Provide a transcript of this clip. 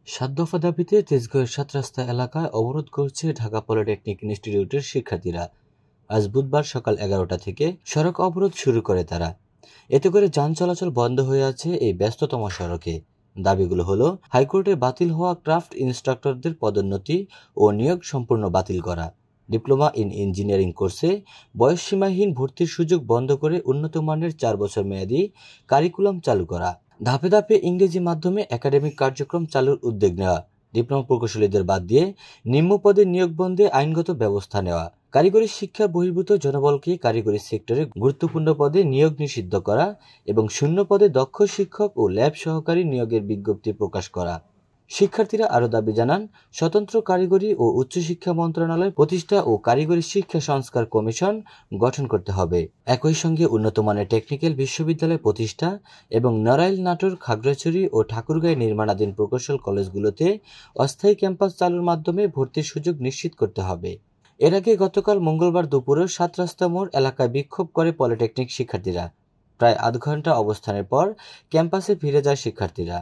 সাত দফা দাবিতে তেজগাঁওয়ের ৭ রাস্তা এলাকায় অবরোধ করছে ঢাকা পলিটেকনিক ইনস্টিটিউটের শিক্ষার্থীরা। আজ বুধবার সকাল ১১টা থেকে সড়ক অবরোধ শুরু করে তারা। এতে করে যান চলাচল বন্ধ হয়ে আছে এই ব্যস্ততম সড়কে। দাবিগুলো হলো হাইকোর্টে বাতিল হওয়া ক্রাফট ইন্সট্রাক্টরদের পদোন্নতি ও নিয়োগ সম্পূর্ণ বাতিল করা, ডিপ্লোমা ইন ইঞ্জিনিয়ারিং কোর্সে বয়সসীমাহীন ভর্তির সুযোগ বন্ধ করে উন্নত মানের ৪ বছর মেয়াদী কারিকুলাম চালু করা, ধাপে ধাপে ইংরেজি মাধ্যমে একাডেমিক কার্যক্রম চালুর উদ্যোগ নেওয়া, ডিপ্লোমা প্রকৌশলীদের বাদ দিয়ে নিম্ন পদে নিয়োগ বন্ধে আইনগত ব্যবস্থা নেওয়া, কারিগরি শিক্ষা বহির্ভূত জনবলকে কারিগরি সেক্টরে গুরুত্বপূর্ণ পদে নিয়োগ নিষিদ্ধ করা এবং শূন্য পদে দক্ষ শিক্ষক ও ল্যাব সহকারী নিয়োগের বিজ্ঞপ্তি প্রকাশ করা। শিক্ষার্থীরা আরও দাবি জানান, স্বতন্ত্র কারিগরি ও উচ্চশিক্ষা মন্ত্রণালয় প্রতিষ্ঠা ও কারিগরি শিক্ষা সংস্কার কমিশন গঠন করতে হবে। একই সঙ্গে উন্নত মানের টেকনিক্যাল বিশ্ববিদ্যালয় প্রতিষ্ঠা এবং নড়াইল, নাটোর, খাগড়াছড়ি ও ঠাকুরগাঁও নির্মাণাধীন প্রকৌশল কলেজগুলোতে অস্থায়ী ক্যাম্পাস চালুর মাধ্যমে ভর্তির সুযোগ নিশ্চিত করতে হবে। এর আগে গতকাল মঙ্গলবার দুপুরে ৭ রাস্তা মোড় এলাকায় বিক্ষোভ করে পলিটেকনিক শিক্ষার্থীরা। প্রায় আধ ঘন্টা অবস্থানের পর ক্যাম্পাসে ফিরে যায় শিক্ষার্থীরা।